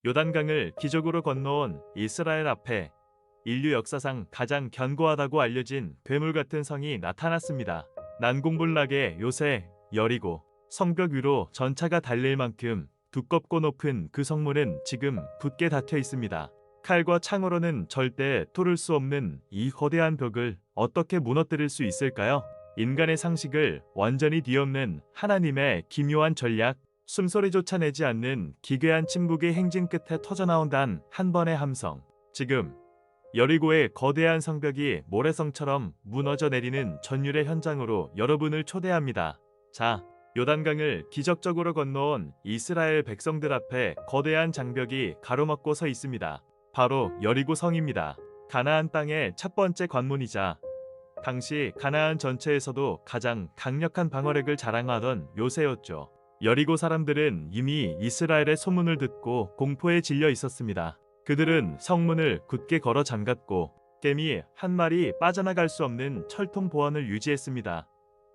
요단강을 기적으로 건너온 이스라엘 앞에 인류 역사상 가장 견고하다고 알려진 괴물 같은 성이 나타났습니다. 난공불락의 요새 여리고 성벽 위로 전차가 달릴 만큼 두껍고 높은 그 성문은 지금 굳게 닫혀 있습니다. 칼과 창으로는 절대 뚫을 수 없는 이 거대한 벽을 어떻게 무너뜨릴 수 있을까요? 인간의 상식을 완전히 뒤엎는 하나님의 기묘한 전략, 숨소리조차 내지 않는 기괴한 침묵의 행진 끝에 터져나온단 한 번의 함성. 지금 여리고의 거대한 성벽이 모래성처럼 무너져 내리는 전율의 현장으로 여러분을 초대합니다. 자, 요단강을 기적적으로 건너온 이스라엘 백성들 앞에 거대한 장벽이 가로막고 서 있습니다. 바로 여리고 성입니다. 가나안 땅의 첫 번째 관문이자 당시 가나안 전체에서도 가장 강력한 방어력을 자랑하던 요새였죠. 여리고 사람들은 이미 이스라엘의 소문을 듣고 공포에 질려 있었습니다. 그들은 성문을 굳게 걸어 잠갔고 개미 한 마리 빠져나갈 수 없는 철통 보안을 유지했습니다.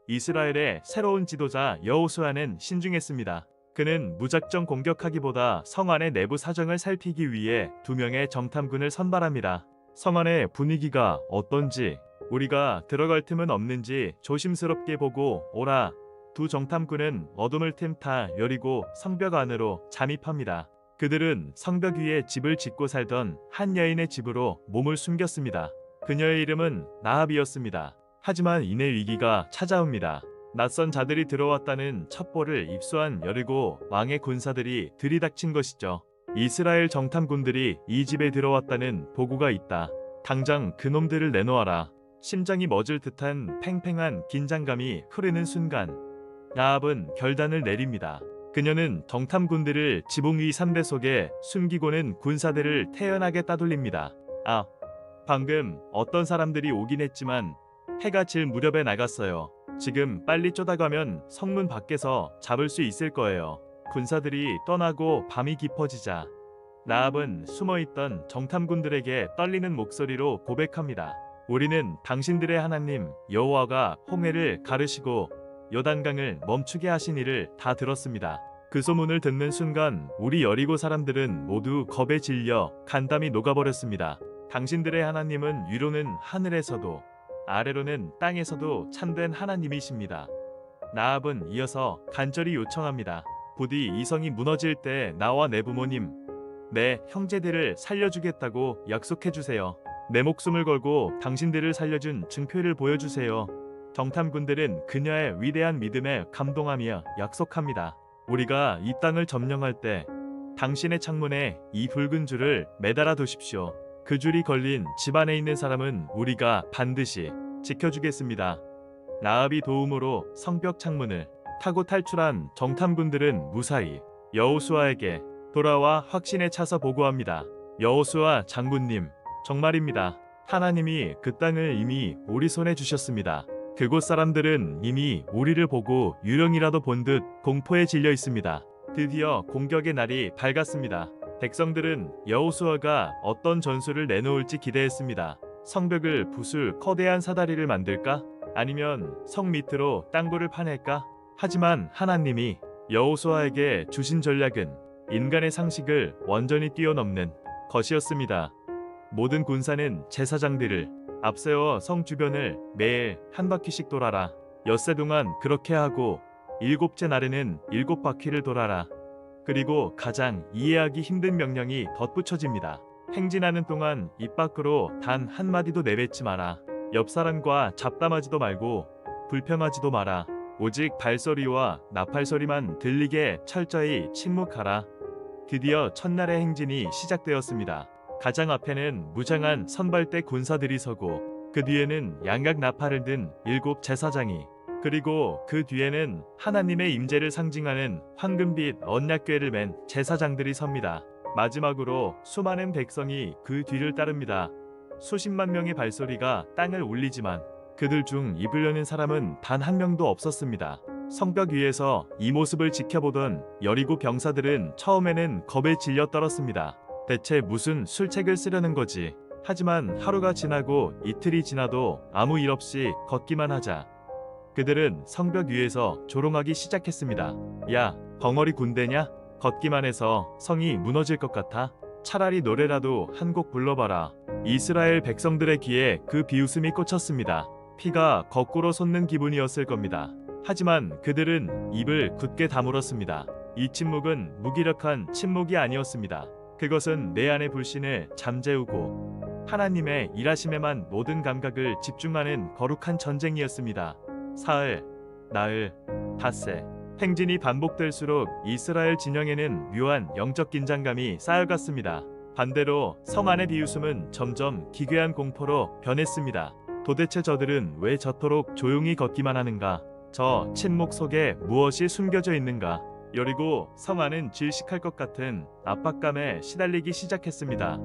이스라엘의 새로운 지도자 여호수아는 신중했습니다. 그는 무작정 공격하기보다 성 안의 내부 사정을 살피기 위해 2명의 정탐군을 선발합니다. 성 안의 분위기가 어떤지, 우리가 들어갈 틈은 없는지 조심스럽게 보고 오라. 2 정탐군은 어둠을 틈타 여리고 성벽 안으로 잠입합니다. 그들은 성벽 위에 집을 짓고 살던 한 여인의 집으로 몸을 숨겼습니다. 그녀의 이름은 나합이었습니다. 하지만 이내 위기가 찾아옵니다. 낯선 자들이 들어왔다는 첩보를 입수한 여리고 왕의 군사들이 들이닥친 것이죠. 이스라엘 정탐군들이 이 집에 들어왔다는 보고가 있다. 당장 그놈들을 내놓아라. 심장이 멎을 듯한 팽팽한 긴장감이 흐르는 순간 나합은 결단을 내립니다. 그녀는 정탐군들을 지붕 위 산대 속에 숨기고는 군사들을 태연하게 따돌립니다. 방금 어떤 사람들이 오긴 했지만 해가 질 무렵에 나갔어요. 지금 빨리 쫓아가면 성문 밖에서 잡을 수 있을 거예요. 군사들이 떠나고 밤이 깊어지자 나합은 숨어있던 정탐군들에게 떨리는 목소리로 고백합니다. 우리는 당신들의 하나님 여호와가 홍해를 가르시고 요단강을 멈추게 하신 일을 다 들었습니다. 그 소문을 듣는 순간 우리 여리고 사람들은 모두 겁에 질려 간담이 녹아버렸습니다. 당신들의 하나님은 위로는 하늘에서도 아래로는 땅에서도 참된 하나님이십니다. 나합은 이어서 간절히 요청합니다. 부디 이 성이 무너질 때 나와 내 부모님, 내 형제들을 살려주겠다고 약속해주세요. 내 목숨을 걸고 당신들을 살려준 증표를 보여주세요. 정탐군들은 그녀의 위대한 믿음에 감동하며 약속합니다. 우리가 이 땅을 점령할 때 당신의 창문에 이 붉은 줄을 매달아 두십시오. 그 줄이 걸린 집 안에 있는 사람은 우리가 반드시 지켜주겠습니다. 나합이 도움으로 성벽 창문을 타고 탈출한 정탐군들은 무사히 여호수아에게 돌아와 확신에 차서 보고합니다. 여호수아 장군님, 정말입니다. 하나님이 그 땅을 이미 우리 손에 주셨습니다. 그곳 사람들은 이미 우리를 보고 유령이라도 본 듯 공포에 질려 있습니다. 드디어 공격의 날이 밝았습니다. 백성들은 여호수아가 어떤 전술을 내놓을지 기대했습니다. 성벽을 부술 거대한 사다리를 만들까? 아니면 성 밑으로 땅굴을 파낼까? 하지만 하나님이 여호수아에게 주신 전략은 인간의 상식을 완전히 뛰어넘는 것이었습니다. 모든 군사는 제사장들을 앞세워 성 주변을 매일 한 바퀴씩 돌아라. 엿새 동안 그렇게 하고 7째 날에는 7바퀴를 돌아라. 그리고 가장 이해하기 힘든 명령이 덧붙여집니다. 행진하는 동안 입 밖으로 단 한마디도 내뱉지 마라. 옆 사람과 잡담하지도 말고 불평하지도 마라. 오직 발소리와 나팔소리만 들리게 철저히 침묵하라. 드디어 첫날의 행진이 시작되었습니다. 가장 앞에는 무장한 선발대 군사들이 서고 그 뒤에는 양각 나팔을 든 7 제사장이, 그리고 그 뒤에는 하나님의 임재를 상징하는 황금빛 언약궤를 맨 제사장들이 섭니다. 마지막으로 수많은 백성이 그 뒤를 따릅니다. 수십만 명의 발소리가 땅을 울리지만 그들 중 입을 여는 사람은 단 한 명도 없었습니다. 성벽 위에서 이 모습을 지켜보던 여리고 병사들은 처음에는 겁에 질려 떨었습니다. 대체 무슨 술책을 쓰려는 거지? 하지만 하루가 지나고 이틀이 지나도 아무 일 없이 걷기만 하자 그들은 성벽 위에서 조롱하기 시작했습니다. 야, 벙어리 군대냐? 걷기만 해서 성이 무너질 것 같아? 차라리 노래라도 한 곡 불러봐라. 이스라엘 백성들의 귀에 그 비웃음이 꽂혔습니다. 피가 거꾸로 솟는 기분이었을 겁니다. 하지만 그들은 입을 굳게 다물었습니다. 이 침묵은 무기력한 침묵이 아니었습니다. 그것은 내 안의 불신을 잠재우고 하나님의 일하심에만 모든 감각을 집중하는 거룩한 전쟁이었습니다. 사흘, 나흘, 닷새. 행진이 반복될수록 이스라엘 진영에는 묘한 영적 긴장감이 쌓여갔습니다. 반대로 성 안의 비웃음은 점점 기괴한 공포로 변했습니다. 도대체 저들은 왜 저토록 조용히 걷기만 하는가? 저 침묵 속에 무엇이 숨겨져 있는가? 여리고 성 안은 질식할 것 같은 압박감에 시달리기 시작했습니다.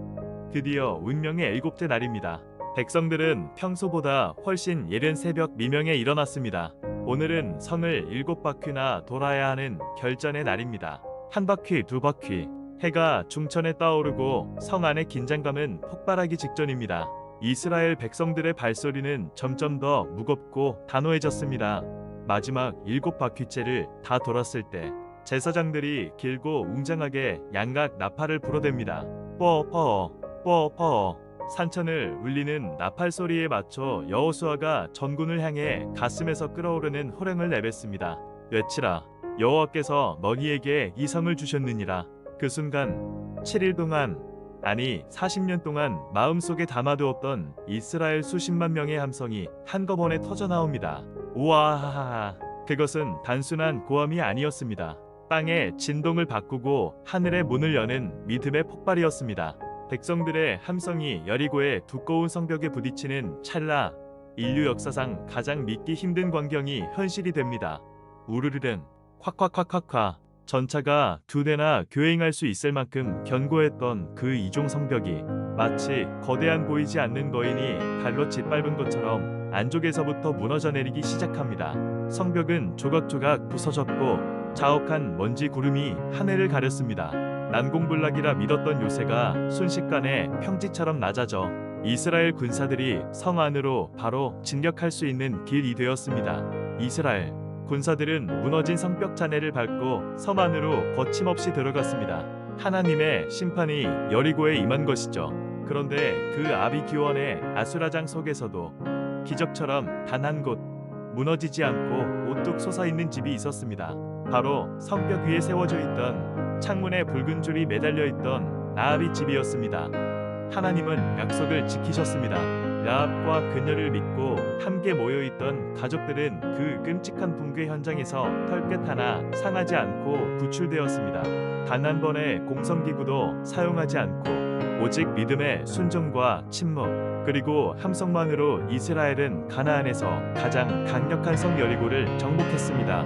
드디어 운명의 7째 날입니다. 백성들은 평소보다 훨씬 예른 새벽 미명에 일어났습니다. 오늘은 성을 7바퀴나 돌아야 하는 결전의 날입니다. 한 바퀴, 두 바퀴. 해가 중천에 떠오르고 성 안의 긴장감은 폭발하기 직전입니다. 이스라엘 백성들의 발소리는 점점 더 무겁고 단호해졌습니다. 마지막 7바퀴째를 다 돌았을 때 제사장들이 길고 웅장하게 양각 나팔을 불어댑니다. 뻐퍼 뻐퍼. 산천을 울리는 나팔 소리에 맞춰 여호수아가 전군을 향해 가슴에서 끓어오르는 호령을 내뱉습니다. 외치라. 여호와께서 너희에게 이 성을 주셨느니라. 그 순간 7일 동안, 아니 40년 동안 마음속에 담아두었던 이스라엘 수십만 명의 함성이 한꺼번에 터져나옵니다. 우와하하하. 그것은 단순한 고함이 아니었습니다. 땅의 진동을 바꾸고 하늘의 문을 여는 믿음의 폭발이었습니다. 백성들의 함성이 여리고의 두꺼운 성벽에 부딪히는 찰나, 인류 역사상 가장 믿기 힘든 광경이 현실이 됩니다. 우르르릉, 콱콱콱콱콱. 전차가 2대나 교행할 수 있을 만큼 견고했던 그 이종 성벽이 마치 거대한 보이지 않는 거인이 발로 짓밟은 것처럼 안쪽에서부터 무너져 내리기 시작합니다. 성벽은 조각조각 부서졌고 자욱한 먼지 구름이 하늘을 가렸습니다. 난공불락이라 믿었던 요새가 순식간에 평지처럼 낮아져 이스라엘 군사들이 성 안으로 바로 진격할 수 있는 길이 되었습니다. 이스라엘 군사들은 무너진 성벽 잔해를 밟고 섬 안으로 거침없이 들어갔습니다. 하나님의 심판이 여리고에 임한 것이죠. 그런데 그 아비규원의 아수라장 속에서도 기적처럼 단 한 곳 무너지지 않고 우뚝 솟아있는 집이 있었습니다. 바로 성벽 위에 세워져 있던 창문에 붉은 줄이 매달려 있던 라합의 집이었습니다. 하나님은 약속을 지키셨습니다. 라합과 그녀를 믿고 함께 모여있던 가족들은 그 끔찍한 붕괴 현장에서 털끝 하나 상하지 않고 구출되었습니다. 단 한 번의 공성기구도 사용하지 않고 오직 믿음의 순종과 침묵 그리고 함성만으로 이스라엘은 가나안에서 가장 강력한 성 여리고를 정복했습니다.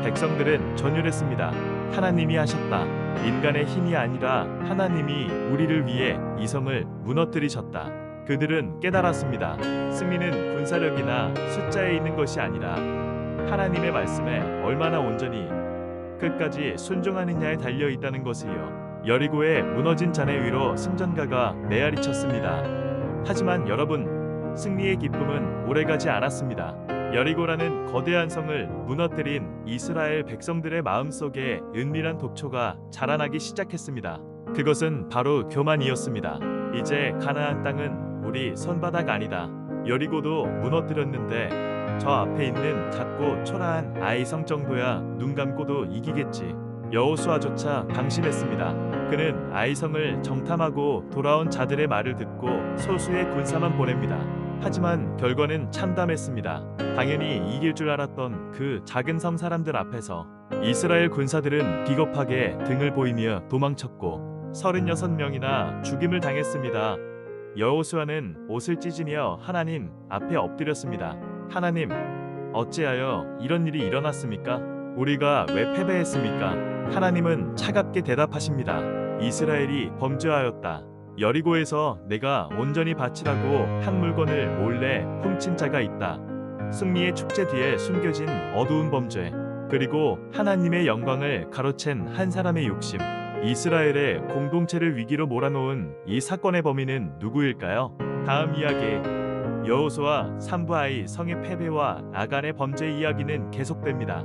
백성들은 전율했습니다. 하나님이 하셨다. 인간의 힘이 아니라 하나님이 우리를 위해 이 성을 무너뜨리셨다. 그들은 깨달았습니다. 승리는 군사력이나 숫자에 있는 것이 아니라 하나님의 말씀에 얼마나 온전히 끝까지 순종하느냐에 달려 있다는 것을요. 여리고의 무너진 잔해 위로 승전가가 메아리 쳤습니다. 하지만 여러분, 승리의 기쁨은 오래가지 않았습니다. 여리고라는 거대한 성을 무너뜨린 이스라엘 백성들의 마음속에 은밀한 독초가 자라나기 시작했습니다. 그것은 바로 교만이었습니다. 이제 가나안 땅은 우리 손바닥 아니다. 여리고도 무너뜨렸는데 저 앞에 있는 작고 초라한 아이 성 정도야 눈 감고도 이기겠지. 여호수아조차 방심했습니다. 그는 아이성을 정탐하고 돌아온 자들의 말을 듣고 소수의 군사만 보냅니다. 하지만 결과는 참담했습니다. 당연히 이길 줄 알았던 그 작은 섬 사람들 앞에서 이스라엘 군사들은 비겁하게 등을 보이며 도망쳤고 36명이나 죽임을 당했습니다. 여호수아는 옷을 찢으며 하나님 앞에 엎드렸습니다. 하나님, 어찌하여 이런 일이 일어났습니까? 우리가 왜 패배했습니까? 하나님은 차갑게 대답하십니다. 이스라엘이 범죄하였다. 여리고에서 내가 온전히 바치라고 한 물건을 몰래 훔친 자가 있다. 승리의 축제 뒤에 숨겨진 어두운 범죄, 그리고 하나님의 영광을 가로챈 한 사람의 욕심. 이스라엘의 공동체를 위기로 몰아놓은 이 사건의 범인은 누구일까요? 다음 이야기 여호수아 3부 아이 성의 패배와 아간의 범죄 이야기는 계속됩니다.